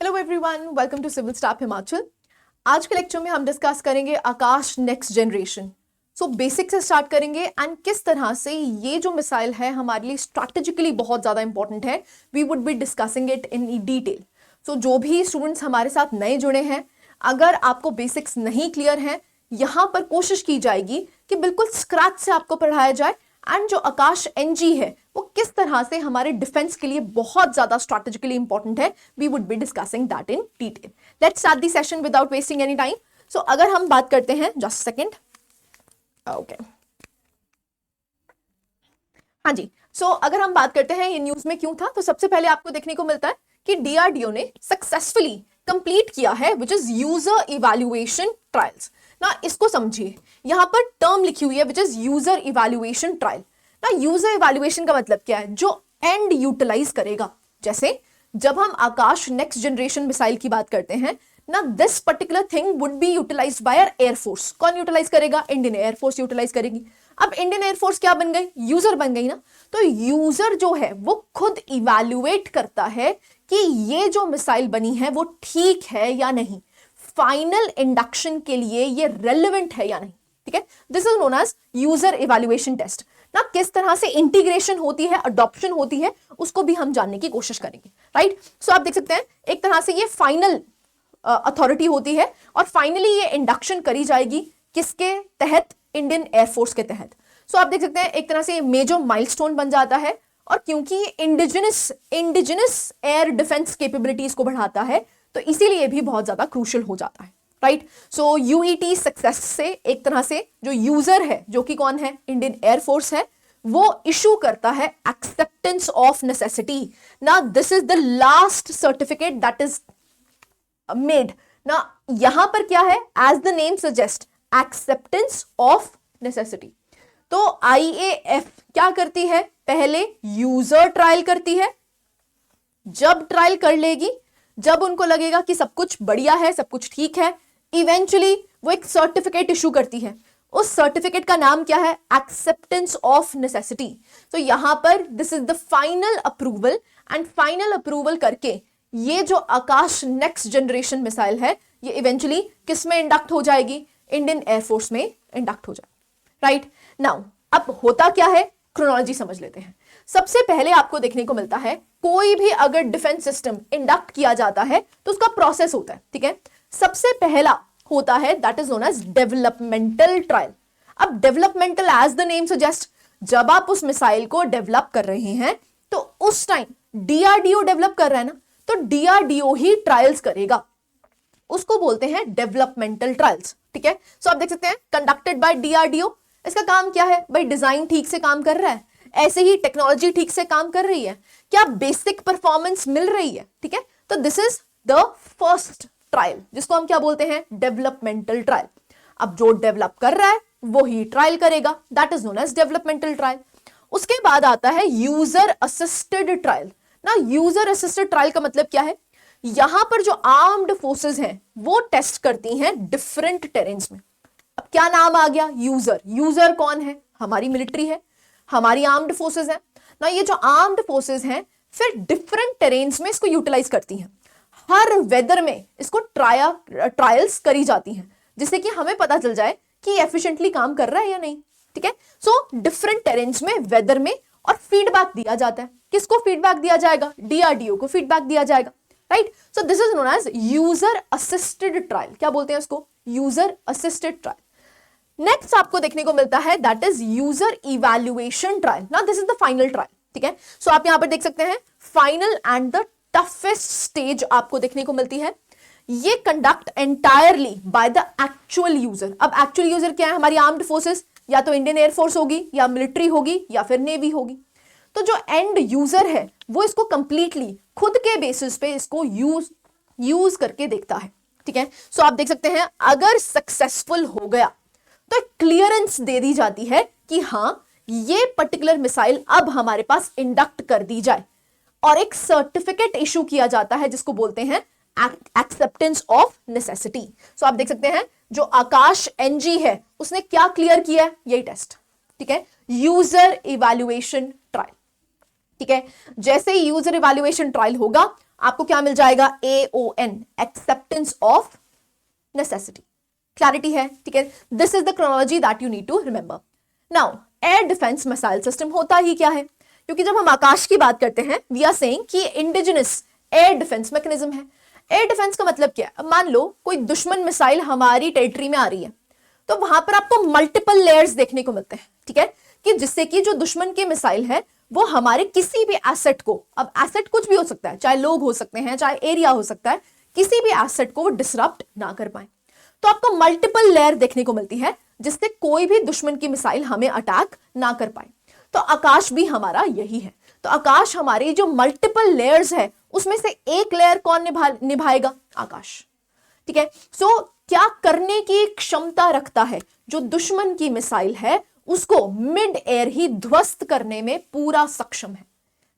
Hello everyone, welcome to civil staff Himachal. आज के lecture में हम डिस्कस करेंगे Akash next generation. So basic से स्टार्ट करेंगे एंड किस तरह से ये जो मिसाइल है हमारे लिए स्ट्रैटेजिकली बहुत ज़्यादा इंपॉर्टेंट है। We would be discussing it in detail. So जो भी स्टूडेंट्स हमारे साथ नए जुड़े हैं, अगर आपको बेसिक्स नहीं क्लियर हैं, यहाँ पर कोशिश की जाएगी कि बिल्कुल स्क्रैच से आपको पढ़ाया जाए एंड जो आकाश एनजी है वो किस तरह से हमारे डिफेंस के लिए बहुत ज्यादा स्ट्रैटेजिकली इंपॉर्टेंट है। We would be discussing that in detail. Let's start the session without wasting any time. So अगर हम बात करते हैं, जस्ट सेकंड, ओके, हाँ जी। सो अगर हम बात करते हैं ये न्यूज में क्यों था, तो सबसे पहले आपको देखने को मिलता है कि डीआरडीओ ने सक्सेसफुली कंप्लीट किया है which is user evaluation trials. ना इसको समझिए, यहां पर टर्म लिखी हुई है which is user evaluation trial. ना यूजर इवैल्यूएशन का मतलब क्या है? जो एंड यूटिलाइज करेगा। जैसे जब हम आकाश नेक्स्ट जनरेशन मिसाइल की बात करते हैं ना, this particular thing would be utilized by our air force. कौन यूटिलाइज करेगा? इंडियन एयरफोर्स यूटिलाइज करेगी। अब इंडियन एयरफोर्स क्या बन गई? यूजर बन गई ना। तो यूजर जो है वो खुद इवैल्यूएट करता है कि ये जो मिसाइल बनी है वो ठीक है या नहीं, फाइनल इंडक्शन के लिए ये रेलेवेंट है या नहीं। ठीक है, this is known as user evaluation test. ना किस तरह से इंटीग्रेशन होती है, अडॉप्शन होती है, उसको भी हम जानने की कोशिश करेंगे। राइट, सो आप देख सकते हैं एक तरह से ये फाइनल अथॉरिटी होती है और फाइनली ये इंडक्शन करी जाएगी किसके तहत? इंडियन एयरफोर्स के तहत। सो आप देख सकते हैं एक तरह से ये मेजर माइलस्टोन बन जाता है और क्योंकि ये इंडिजिनस एयर डिफेंस कैपेबिलिटीज को बढ़ाता है तो इसीलिए भी बहुत ज्यादा क्रूशियल हो जाता है। राइट, सो यूईटी सक्सेस से एक तरह से जो यूजर है, जो कि कौन है? इंडियन एयरफोर्स है, वो इशू करता है एक्सेप्टेंस ऑफ नेसेसिटी। ना this is the last certificate that is made. ना यहां पर क्या है? As the name suggest, acceptance of necessity. तो आईएएफ क्या करती है? पहले यूजर ट्रायल करती है। जब ट्रायल कर लेगी, जब उनको लगेगा कि सब कुछ बढ़िया है, सब कुछ ठीक है, इवेंचुअली वो एक सर्टिफिकेट इशू करती है। उस सर्टिफिकेट का नाम क्या है? Acceptance of necessity. तो यहां पर this is the final approval and final approval करके ये जो आकाश नेक्स्ट जनरेशन मिसाइल है ये इवेंचुअली किस में इंडक्ट हो जाएगी? इंडियन एयरफोर्स में इंडक्ट हो जाएगी। राइट, नाउ अब होता क्या है, क्रोनोलॉजी समझ लेते हैं। सबसे पहले आपको देखने को मिलता है कोई भी अगर डिफेंस सिस्टम इंडक्ट किया जाता है तो उसका प्रोसेस होता है। ठीक है, सबसे पहला होता है that is known as developmental trial. अब developmental as the name suggest, जब आप उस मिसाइल को डेवलप कर रहे हैं तो उस टाइम डीआरडीओ डेवलप कर रहा है ना, तो डीआरडीओ ही ट्रायल्स करेगा, उसको बोलते हैं डेवलपमेंटल ट्रायल्स। ठीक है, सो आप देख सकते हैं कंडक्टेड बाय डीआरडीओ। इसका काम क्या है भाई? डिजाइन ठीक से काम कर रहा है, ऐसे ही टेक्नोलॉजी ठीक से काम कर रही है, क्या बेसिक परफॉर्मेंस मिल रही है? ठीक है, तो this is the first trial जिसको हम क्या बोलते हैं? Developmental trial. अब जो डेवलप कर रहा है वो ही ट्रायल करेगा, that is known as developmental trial. उसके बाद आता है यूजर असिस्टेड ट्रायल। ना यूजर असिस्टेड ट्रायल का मतलब क्या है? यहां पर जो आर्म्ड फोर्सेस हैं वो टेस्ट करती हैं डिफरेंट टेरेन्स में। अब क्या नाम आ गया? यूजर। यूजर कौन है? हमारी मिलिट्री है, हमारी आर्म्ड फोर्सेस है ना। ये जो आर्म्ड फोर्सेस हैं फिर डिफरेंट टेरेन्स में इसको यूटिलाइज करती हैं। हर वेदर में इसको ट्रायल्स करी जाती हैं जिससे कि हमें पता चल जाए कि एफिशिएंटली काम कर रहा है या नहीं। ठीक है, सो डिफरेंट टेरेन्स में, वेदर में, और फीडबैक दिया जाता है। किसको फीडबैक दिया जाएगा? डीआरडीओ को फीडबैक दिया जाएगा। Right, so this is known as user assisted trial. क्या बोलते हैं इसको? User assisted trial. नेक्स्ट आपको देखने को मिलता है that is user evaluation trial. ना this is the final trial. ठीक है, सो आप यहां पर देख सकते हैं final and the toughest stage आपको देखने को मिलती है। ये conduct entirely by the actual user. अब एक्चुअल यूजर क्या है? हमारी आर्म्ड फोर्सेस, या तो इंडियन एयरफोर्स होगी, या मिलिट्री होगी, या फिर नेवी होगी। तो जो एंड यूजर है वो इसको कंप्लीटली खुद के बेसिस पे इसको यूज करके देखता है। ठीक है, सो आप देख सकते हैं अगर सक्सेसफुल हो गया तो क्लियरेंस दे दी जाती है कि हां ये पर्टिकुलर मिसाइल अब हमारे पास इंडक्ट कर दी जाए, और एक सर्टिफिकेट इशू किया जाता है जिसको बोलते हैं एक्सेप्टेंस ऑफ नेसेसिटी। सो आप देख सकते हैं जो आकाश एनजी है उसने क्या क्लियर किया है? यही टेस्ट। ठीक है, यूजर इवैल्यूएशन ट्रायल। ठीक है, जैसे ही यूजर इवैल्यूएशन ट्रायल होगा आपको क्या मिल जाएगा, AON, acceptance of necessity. Clarity है, ठीक है। This is the chronology that you need to remember. Now air defence missile system होता ही क्या है, क्योंकि जब हम आकाश की बात करते हैं वी आर सेइंग कि इंडिजिनस एयर डिफेंस मैकेनिज्म है। एयर डिफेंस का मतलब क्या है, अब मान लो कोई दुश्मन मिसाइल हमारी टेरिटरी में आ रही है, तो वहां पर आपको मल्टीपल लेयर्स देखने को मिलते हैं, ठीक है, कि जिससे कि जो दुश्मन की मिसाइल है वो हमारे किसी भी एसेट को, अब एसेट कुछ भी हो सकता है, चाहे लोग हो सकते हैं, चाहे एरिया हो सकता है, किसी भी एसेट को वो डिसरप्ट ना कर पाए। तो आपको मल्टीपल लेयर देखने को मिलती है जिससे कोई भी दुश्मन की मिसाइल हमें अटैक ना कर पाए। तो आकाश भी हमारा यही है। तो आकाश हमारी जो मल्टीपल लेयर्स है उसमें से एक लेयर कौन निभाएगा, आकाश, ठीक है। सो क्या करने की क्षमता रखता है, जो दुश्मन की मिसाइल है उसको मिड एयर ही ध्वस्त करने में पूरा सक्षम है,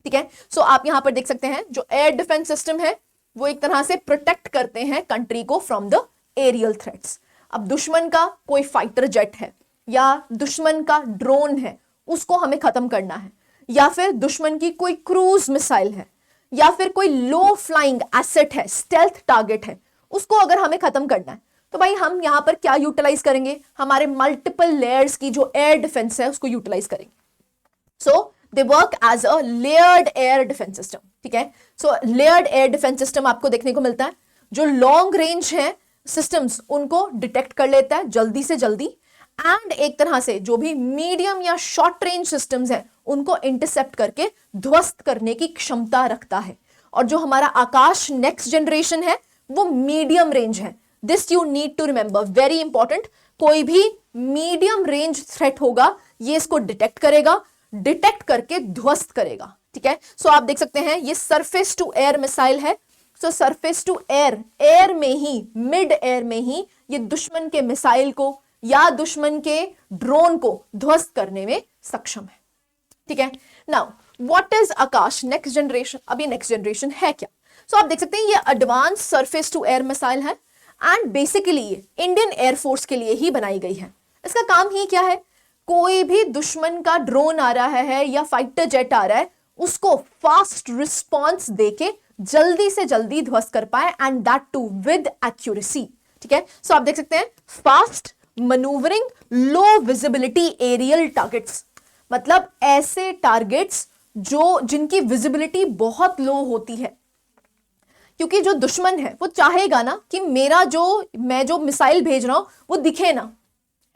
ठीक है। सो आप यहां पर देख सकते हैं जो एयर डिफेंस सिस्टम है वो एक तरह से प्रोटेक्ट करते हैं कंट्री को फ्रॉम द एरियल थ्रेट्स। अब दुश्मन का कोई फाइटर जेट है या दुश्मन का ड्रोन है, उसको हमें खत्म करना है, या फिर दुश्मन की कोई क्रूज मिसाइल है, या फिर कोई लो फ्लाइंग एसेट है, स्टेल्थ टारगेट है, उसको अगर हमें खत्म करना है तो भाई हम यहां पर क्या यूटिलाइज करेंगे, हमारे मल्टीपल लेयर्स की जो एयर डिफेंस है उसको यूटिलाइज करेंगे। So they work as a layered air defence system, ठीक है। So layered air defence system आपको देखने को मिलता है, जो लॉन्ग रेंज है सिस्टम्स उनको डिटेक्ट कर लेता है जल्दी से जल्दी, एंड एक तरह से जो भी मीडियम या शॉर्ट रेंज सिस्टम्स हैं उनको इंटरसेप्ट करके ध्वस्त करने की क्षमता रखता है। और जो हमारा आकाश नेक्स्ट जनरेशन है वो मीडियम रेंज है। This you need to remember, very important. कोई भी मीडियम रेंज थ्रेट होगा ये इसको डिटेक्ट करेगा, डिटेक्ट करके ध्वस्त करेगा, ठीक है। सो आप देख सकते हैं ये सरफेस टू एयर मिसाइल है। So surface to air, air में ही, मिड एयर में ही ये दुश्मन के मिसाइल को या दुश्मन के ड्रोन को ध्वस्त करने में सक्षम है, ठीक है। Now what is Akash next generation, अब ये नेक्स्ट जनरेशन है क्या। सो आप देख सकते हैं ये advance surface to air missile है एंड बेसिकली ये इंडियन एयरफोर्स के लिए ही बनाई गई है। इसका काम ही क्या है, कोई भी दुश्मन का ड्रोन आ रहा है या फाइटर जेट आ रहा है उसको फास्ट रिस्पॉन्स देके जल्दी से जल्दी ध्वस्त कर पाए, and that too with accuracy, ठीक है। सो आप देख सकते हैं fast manoeuvring low visibility aerial targets, मतलब ऐसे टारगेट्स जो जिनकी विजिबिलिटी बहुत लो होती है, क्योंकि जो दुश्मन है वो चाहेगा ना कि मैं जो मिसाइल भेज रहा हूं वो दिखे ना,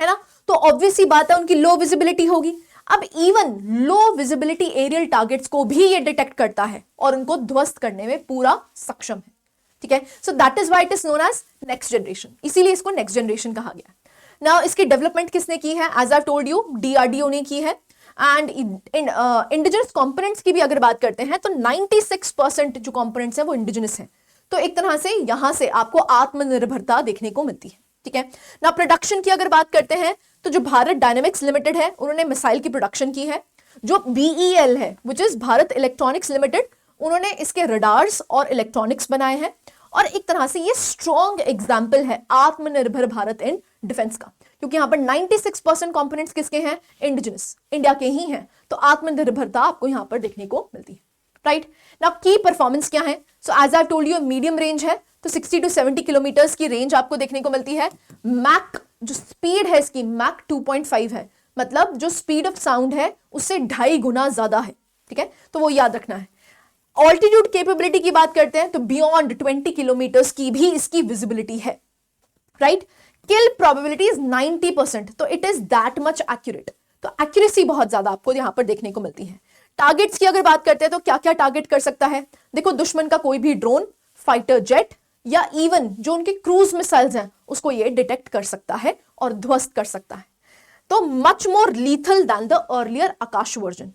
है ना, तो ऑब्वियस सी बात है उनकी लो विजिबिलिटी होगी। अब even low visibility aerial targets को भी ये डिटेक्ट करता है और उनको ध्वस्त करने में पूरा सक्षम है, ठीक है। So that is why it is known as next generation, इसीलिए इसको नेक्स्ट जनरेशन कहा गया। नाउ इसकी डेवलपमेंट किसने की है, as I told you DRDO ने की है। एंड इंडिजिनस कंपोनेंट्स की भी अगर बात करते हैं तो 96% जो कंपोनेंट्स हैं वो इंडिजिनस हैं। तो एक तरह से यहां से आपको आत्मनिर्भरता देखने को मिलती है, ठीक है ना। प्रोडक्शन की अगर बात करते हैं तो जो भारत डायनेमिक्स लिमिटेड है उन्होंने मिसाइल की प्रोडक्शन की है। जो BEL है which is Bharat electronics limited, उन्होंने इसके रडार्स और इलेक्ट्रॉनिक्स बनाए हैं। और एक तरह से ये स्ट्रॉन्ग एग्जाम्पल है आत्मनिर्भर भारत इन डिफेंस का, क्योंकि यहां पर 96% कंपोनेंट्स किसके हैं, इंडिजिनस, इंडिया के ही हैं। तो आत्मनिर्भरता आपको यहां पर देखने को मिलती है, राइट। नाउ की परफॉर्मेंस क्या है, so as I told you medium range है, तो 60 to 70 किलोमीटर्स की रेंज आपको देखने को मिलती है। मैक जो स्पीड है इसकी मैक 2.5 है, मतलब जो स्पीड ऑफ साउंड है उससे 2.5 गुना ज्यादा है, ठीक है, तो वो याद रखना है। ऑल्टीट्यूड कैपेबिलिटी की बात करते हैं तो बियॉन्ड 20 किलोमीटर्स की भी इसकी विजिबिलिटी है, राइट। किल प्रोबेबिलिटी इज 90%, तो it is that much accurate, तो एक्यूरेसी बहुत ज्यादा आपको यहां पर देखने को मिलती है। टारगेट्स की अगर बात करते हैं तो क्या क्या टारगेट कर सकता है, देखो दुश्मन का कोई भी ड्रोन, फाइटर जेट या इवन जो उनके क्रूज मिसाइल्स हैं उसको ये डिटेक्ट कर सकता है और ध्वस्त कर सकता है। तो much more lethal than the earlier Akash version.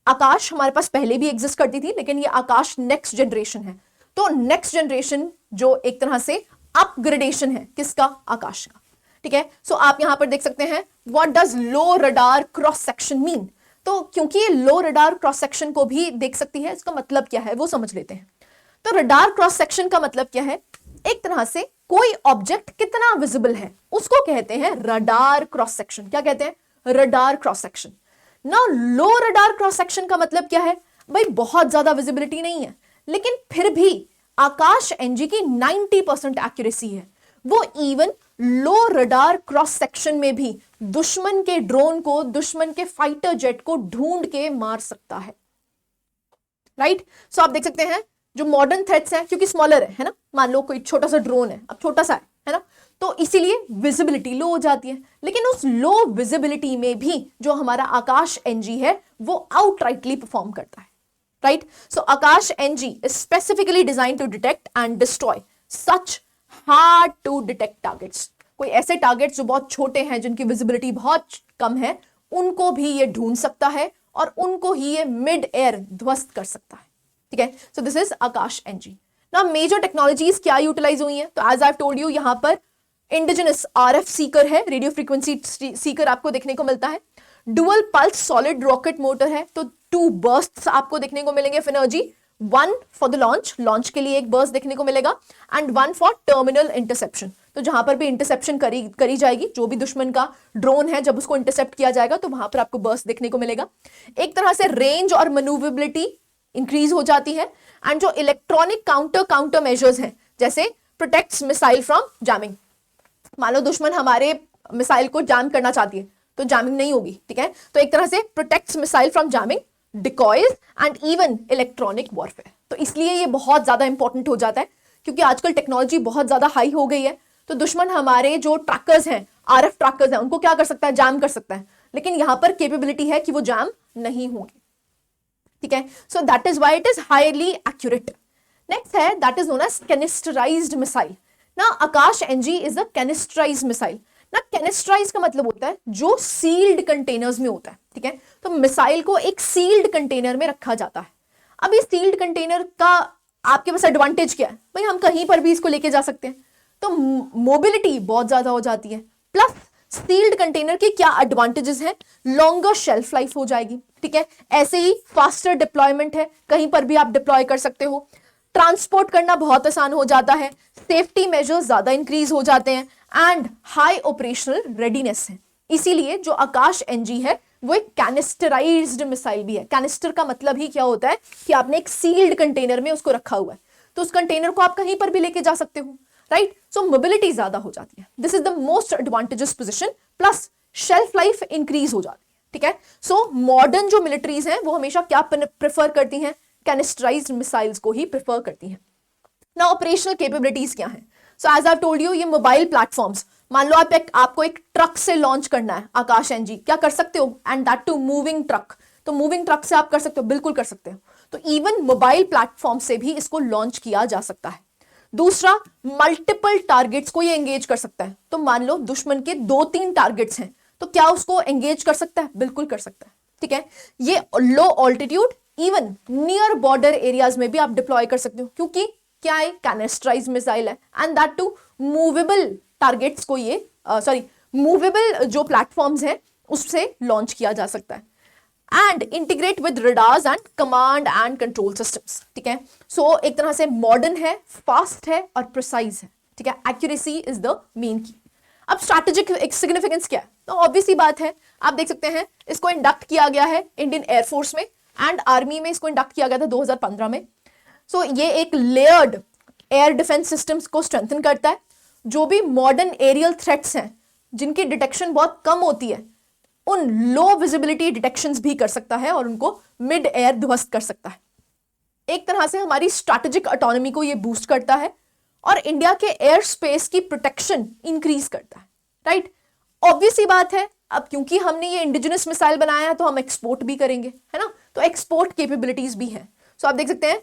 Akash हमारे पास पहले भी एग्जिस्ट करती थी, लेकिन ये आकाश नेक्स्ट जनरेशन है। तो नेक्स्ट जनरेशन जो एक तरह से अपग्रेडेशन है किसका, आकाश का, ठीक है। सो आप यहां पर देख सकते हैं what does low radar cross section mean. तो क्योंकि ये लो रडार क्रॉस सेक्शन को भी देख सकती है, इसका मतलब क्या है वो समझ लेते हैं। तो रडार क्रॉस सेक्शन का मतलब क्या है, एक तरह से कोई ऑब्जेक्ट कितना विजिबल है उसको कहते हैं रडार क्रॉस सेक्शन। क्या कहते हैं, रडार क्रॉस सेक्शन। ना लो रडार क्रॉस सेक्शन का मतलब क्या है, भाई बहुत ज्यादा विजिबिलिटी नहीं है लेकिन फिर भी आकाश एनजी की 90% एक्यूरेसी है। वो इवन लो रडार क्रॉस सेक्शन में भी दुश्मन के ड्रोन को, दुश्मन के फाइटर जेट को ढूंढ के मार सकता है। राइट, सो आप देख सकते हैं जो मॉडर्न थ्रेट्स हैं, क्योंकि स्मॉलर है ना, मान लो कोई छोटा सा ड्रोन है, अब छोटा सा है ना, तो इसीलिए विजिबिलिटी लो हो जाती है। लेकिन उस लो विजिबिलिटी में भी जो हमारा आकाश एनजी है वो आउटराइटली परफॉर्म करता है। Right, so Akash NG is specifically design to detect and destroy such hard to detect targets. कोई ऐसे टारगेट्स जो बहुत छोटे हैं, जिनकी विजिबिलिटी बहुत कम है, उनको भी ये ढूंढ सकता है और उनको ही ये मिड एयर ध्वस्त कर सकता है। ठीक है, so this is Akash NG. ना मेजर टेक्नोलॉजीज क्या यूटिलाइज हुई हैं, तो एज आई टोल्ड यू यहां पर इंडिजिनस आरएफ सीकर है, रेडियो फ्रीक्वेंसी सीकर आपको देखने को मिलता है। Dual pulse solid rocket motor है, तो 2 बर्स्ट्स आपको देखने को मिलेंगे of energy, 1 for the launch के लिए एक बर्स्ट देखने को मिलेगा, एंड 1 फॉर टर्मिनल इंटरसेप्शन। तो जहां पर भी इंटरसेप्शन करी जाएगी, जो भी दुश्मन का ड्रोन है, जब उसको इंटरसेप्ट किया जाएगा तो वहां पर आपको बर्स्ट देखने को मिलेगा। एक तरह से रेंज और मैन्यूवरेबिलिटी इंक्रीज हो जाती है। एंड जो इलेक्ट्रॉनिक काउंटर मेजर्स हैं, जैसे प्रोटेक्ट्स मिसाइल फ्रॉम जैमिंग, मान लो दुश्मन हमारे मिसाइल को जैम करना चाहती है तो जैमिंग नहीं होगी। ठीक है, तो एक तरह से protects missile from jamming, decoys and even electronic warfare. तो इसलिए ये बहुत ज्यादा इंपॉर्टेंट हो जाता है, क्योंकि आजकल टेक्नोलॉजी बहुत ज्यादा हाई हो गई है, तो दुश्मन हमारे जो ट्रैकर्स हैं, आरएफ ट्रैकर्स हैं, उनको क्या कर सकता है, जैम कर सकता है। लेकिन यहां पर कैपेबिलिटी है कि वो जैम नहीं होंगे। ठीक है, so that is why it is highly accurate. Next है that is known as canisterised missile. ना Akash NG is a canisterised missile. ना कैनिस्टराइज का मतलब होता है जो सील्ड कंटेनर्स में होता है। ठीक है, तो मिसाइल को एक सील्ड कंटेनर में रखा जाता है। अब इस सील्ड कंटेनर का आपके पास एडवांटेज क्या है, भाई हम कहीं पर भी इसको लेके जा सकते हैं, तो मोबिलिटी बहुत ज्यादा हो जाती है। प्लस सील्ड कंटेनर के क्या एडवांटेजेस हैं, लॉन्गर शेल्फ लाइफ हो जाएगी। ठीक है, ऐसे ही फास्टर डिप्लॉयमेंट है, कहीं पर भी आप डिप्लॉय कर सकते हो, ट्रांसपोर्ट करना बहुत आसान हो जाता है, सेफ्टी मेजर्स ज्यादा इंक्रीज हो जाते हैं, एंड हाई ऑपरेशनल रेडीनेस है। इसीलिए जो आकाश एनजी है वो एक कैनिस्टराइज्ड मिसाइल भी है। कैनिस्टर का मतलब ही क्या होता है कि आपने एक सील्ड कंटेनर में उसको रखा हुआ है, तो उस कंटेनर को आप कहीं पर भी लेके जा सकते हो। राइट, सो मोबिलिटी ज्यादा हो जाती है। This is the most advantages position, plus shelf life increase हो जाती है। ठीक है, सो मॉडर्न जो मिलिट्रीज हैं वो हमेशा क्या प्रेफर करती हैं, कैनिस्टराइज्ड मिसाइल्स को ही प्रेफर करती हैं। ना ऑपरेशनल कैपेबिलिटीज क्या हैं, so as I told you, ये मोबाइल प्लेटफॉर्म्स, मान लो आपको एक ट्रक से लॉन्च करना है आकाश एनजी, क्या कर सकते हो, and that too moving truck, तो मूविंग ट्रक से आप कर सकते हो, बिल्कुल कर सकते हो। तो इवन मोबाइल प्लेटफॉर्म से भी इसको लॉन्च किया जा सकता है। दूसरा, मल्टीपल टारगेट्स को ये एंगेज कर सकता है। तो मान लो दुश्मन के 2-3 टारगेट्स हैं, तो क्या उसको एंगेज कर सकता है, बिल्कुल कर सकता है। ठीक है, ये low altitude, even near border areas में भी आप डिप्लॉय कर सकते हो, क्योंकि क्या है, कैनिस्टराइज्ड मिसाइल है, and that too movable targets को ये मूवेबल जो प्लेटफॉर्म्स हैं उससे लॉन्च किया जा सकता है। And integrate with radars and command and control systems. ठीक है, सो एक तरह से मॉडर्न है, फास्ट है और प्रिसाइज है। ठीक है, एक्यूरेसी इज द मेन की। अब स्ट्रैटेजिक सिग्निफिकेंस क्या है, तो ऑब्वियस ही बात है, आप देख सकते हैं इसको इंडक्ट किया गया है इंडियन एयरफोर्स में एंड आर्मी में, इसको इंडक्ट किया गया था 2015 में। सो ये एक लेयर्ड एयर डिफेंस सिस्टम्स को स्ट्रेंथन करता है। जो भी मॉडर्न एरियल थ्रेट्स हैं जिनकी डिटेक्शन बहुत कम होती है, उन लो विजिबिलिटी डिटेक्शंस भी कर सकता है और उनको मिड एयर ध्वस्त कर सकता है। एक तरह से हमारी स्ट्रैटेजिक ऑटोनॉमी को ये बूस्ट करता है और इंडिया के एयर स्पेस की प्रोटेक्शन इंक्रीज करता है। राइट, ऑब्वियस ही बात है, अब क्योंकि हमने ये इंडिजिनस मिसाइल बनाया है तो हम एक्सपोर्ट भी करेंगे, है ना, तो एक्सपोर्ट कैपेबिलिटीज भी हैं। सो आप देख सकते हैं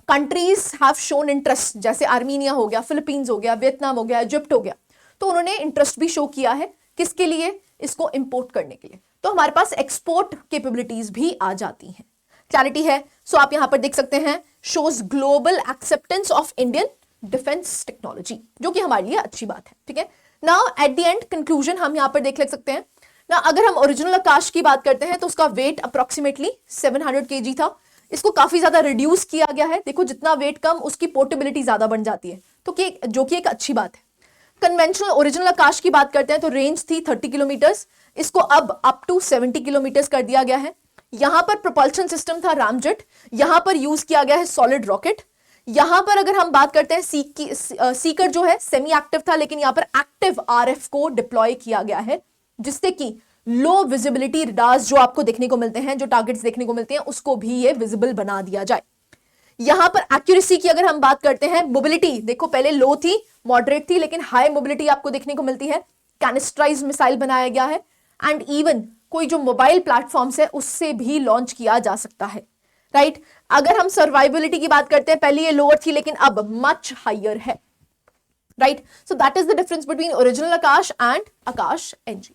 कंट्रीज हैव शोन इंटरेस्ट, जैसे आर्मीनिया हो गया, फिलीपींस हो गया, वियतनाम हो गया, इजिप्ट हो गया, तो उन्होंने इंटरेस्ट भी शो किया है किसके लिए, इसको इंपोर्ट करने के लिए। तो हमारे पास एक्सपोर्ट कैपेबिलिटीज भी आ जाती हैं। क्लैरिटी है, सो आप यहां पर देख सकते हैं, shows global acceptance of Indian defence technology, जो कि हमारे लिए अच्छी बात है। ठीक है, now at the end conclusion हम यहां पर देख सकते हैं ना, अगर हम ओरिजिनल आकाश की बात करते हैं तो उसका वेट अप्रोक्सीमेटली 700 kg था। इसको काफी ज्यादा रिड्यूस किया गया है, देखो जितना वेट कम उसकी पोर्टेबिलिटी ज्यादा बन जाती है, तो जो कि एक अच्छी बात है। कन्वेंशनल ओरिजिनल आकाश की बात करते हैं तो रेंज थी 30 किलोमीटर्स, इसको अब अप टू 70 किलोमीटर्स कर दिया गया है। यहां पर प्रोपल्शन सिस्टम था रामजेट, यहां पर यूज किया गया है सॉलिड रॉकेट। यहां पर अगर हम बात करते हैं सीकर जो है सेमी एक्टिव था, लेकिन यहां पर एक्टिव आरएफ को डिप्लॉय किया गया है, जिससे कि लो विजिबिलिटी रडार्स जो आपको देखने को मिलते हैं, जो टारगेट्स देखने को मिलते हैं, उसको भी ये विजिबल बना दिया जाए। यहां पर एक्यूरेसी की अगर हम बात करते हैं, मोबिलिटी देखो पहले लो थी, मॉडरेट थी, लेकिन हाई मोबिलिटी आपको देखने को मिलती है। कैनिस्ट्राइज्ड मिसाइल बनाया गया है एंड इवन कोई जो मोबाइल प्लेटफॉर्म्स है उससे भी लॉन्च किया जा सकता है, राइट। अगर हम सर्वाइबिलिटी की बात करते हैं, पहले ये लोअर थी लेकिन अब मच हायर है, right. So that is the difference between original Akash and Akash NG.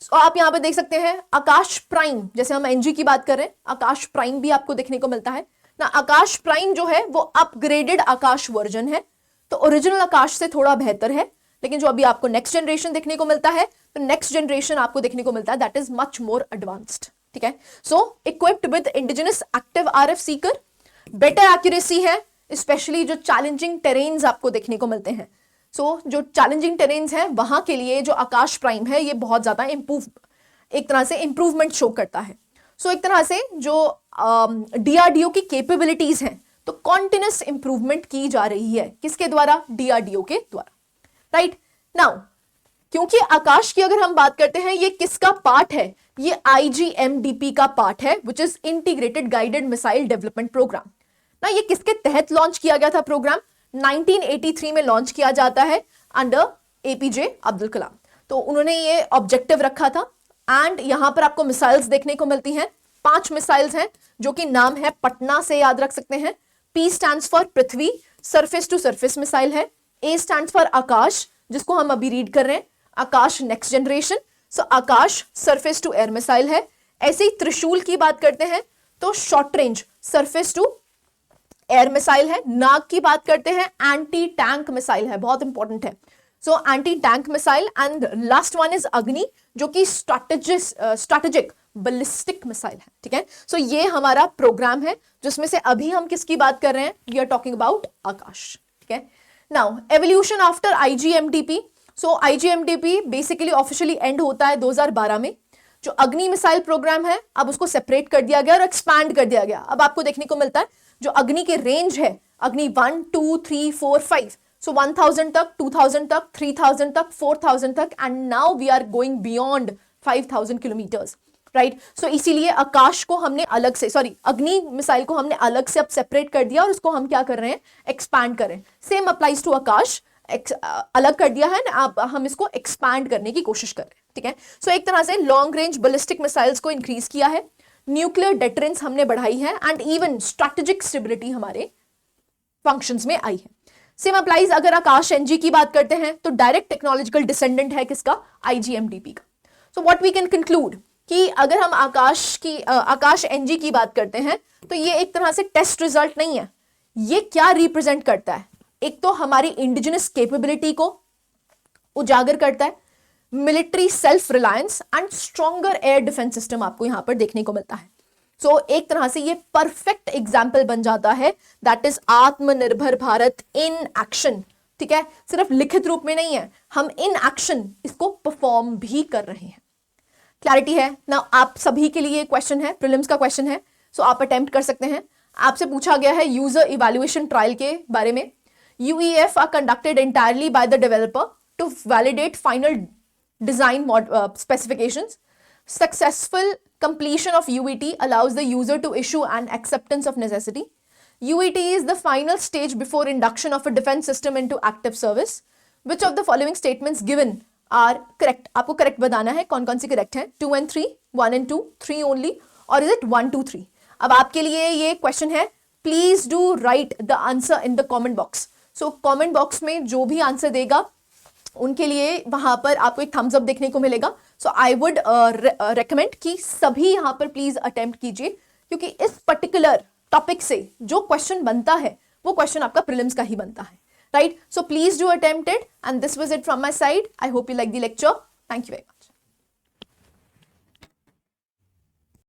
So आप यहां पे देख सकते हैं आकाश प्राइम, जैसे हम एनजी की बात कर रहे हैं, आकाश प्राइम भी आपको देखने को मिलता है ना। आकाश प्राइम जो है वो अपग्रेडेड आकाश वर्जन है, तो ओरिजिनल आकाश से थोड़ा बेहतर है, लेकिन जो अभी आपको नेक्स्ट जनरेशन देखने को मिलता है, तो नेक्स्ट जनरेशन आपको देखने को मिलता है that is much more advanced, ठीक है। So equipped with indigenous active RF seeker, better accuracy है, स्पेशली जो चैलेंजिंग टेरेन्स आपको देखने को मिलते हैं। सो जो चैलेंजिंग टेरेन्स हैं वहां के लिए जो आकाश प्राइम है ये बहुत ज्यादा एक तरह से इंप्रूवमेंट शो करता है। सो एक तरह से जो डीआरडीओ की कैपेबिलिटीज हैं, तो कॉन्टिन्यूस इंप्रूवमेंट की जा रही है, किसके द्वारा? डीआरडीओ के द्वारा, राइट। नाउ क्योंकि आकाश की अगर हम बात करते हैं, ये किसका पार्ट है? ये आईजीएमडीपी का पार्ट है, which is integrated guided missile development programme. ना ये किसके तहत लॉन्च किया गया था प्रोग्राम? 1983 में लॉन्च किया जाता है अंडर एपीजे अब्दुल कलाम। तो उन्होंने ये ऑब्जेक्टिव रखा था एंड यहां पर आपको मिसाइल्स देखने को मिलती हैं, 5 मिसाइल्स हैं जो कि नाम है पटना से याद रख सकते हैं। P stands for Prithvi, surface to surface missile है। ए स्टैंड्स फॉर आकाश, जिसको हम अभी रीड कर रहे हैं, Akash next generation, so Akash surface to air missile है। ऐसे ही त्रिशूल की बात करते हैं तो short range surface to air missile है। नाग की बात करते हैं, एंटी टैंक मिसाइल है, बहुत इंपॉर्टेंट है। So anti tank missile and last one is अग्नि, जो कि स्ट्रैटेजिक बैलिस्टिक मिसाइल है, ठीक है। सो ये हमारा प्रोग्राम है जिसमें से अभी हम किसकी बात कर रहे हैं? वी आर टॉकिंग अबाउट आकाश, ठीक है। Now evolution after IGMDP. So IGMDP basically officially and होता है 2012 में। जो अग्नि मिसाइल प्रोग्राम है अब उसको सेपरेट कर दिया गया और एक्सपैंड कर दिया गया। अब आपको देखने को मिलता है जो अग्नि के रेंज है, अग्नि 1, 2, 3, 4, 5, सो 1000 तक, 2000 तक, 3000 तक, 4000 तक, and now we are going beyond 5000 kilometres, right. So इसीलिए आकाश को हमने अलग से, सॉरी अग्नि मिसाइल को हमने अलग से अब सेपरेट कर दिया और उसको हम क्या कर रहे हैं? एक्सपैंड कर रहे हैं। सेम अप्लाइज टू आकाश, अलग कर दिया है ना, अब हम इसको एक्सपैंड करने की कोशिश कर रहे हैं, ठीक है। सो एक तरह से लॉन्ग रेंज बैलिस्टिक मिसाइल्स को इंक्रीज किया है, न्यूक्लियर डेटरेंस हमने बढ़ाई है एंड इवन स्ट्रैटेजिक स्टेबिलिटी हमारे फंक्शंस में आई है। सेम अप्लाइज अगर आकाश एनजी की बात करते हैं तो डायरेक्ट टेक्नोलॉजिकल डिसेंडेंट है किसका? आईजीएमडीपी का। So what we can conclude कि अगर हम आकाश एनजी की बात करते हैं तो ये एक तरह से टेस्ट रिजल्ट नहीं है। ये क्या रिप्रेजेंट करता है? एक तो हमारी इंडिजिनस कैपेबिलिटी को उजागर करता है, military self reliance and stronger air defence system आपको यहां पर देखने को मिलता है। सो एक तरह से ये परफेक्ट एग्जाम्पल बन जाता है, दैट इज आत्मनिर्भर भारत इन एक्शन, ठीक है। सिर्फ लिखित रूप में नहीं है, हम इन एक्शन इसको परफॉर्म भी कर रहे हैं। क्लैरिटी है ना? आप सभी के लिए क्वेश्चन है, प्रीलिम्स का क्वेश्चन है, सो आप अटेम्प्ट कर सकते हैं। आपसे पूछा गया है यूजर इवैल्यूएशन ट्रायल के बारे में। UEF are conducted entirely by the developer to validate final design specifications. Successful completion of UET allows the user to issue an acceptance of necessity. UET is the final stage before induction of a defense system into active service. Which of the following statements given are correct? आपको correct बताना है, कौन कौन सी correct है? 2 and 3, 1 and 2, 3 only, or is it 1, 2, 3? अब आपके लिए ये question है, please do write the answer in the comment box. So comment box में जो भी आंसर देगा उनके लिए वहां पर आपको एक थम्स अप देखने को मिलेगा। सो आई वुड रेकमेंड कि सभी यहां पर प्लीज अटेम्प्ट कीजिए, क्योंकि इस पर्टिकुलर टॉपिक से जो क्वेश्चन बनता है वो क्वेश्चन आपका प्रीलिम्स का ही बनता है, right. So please do attempt it and this was it from my side. I hope you like the lecture. Thank you very much.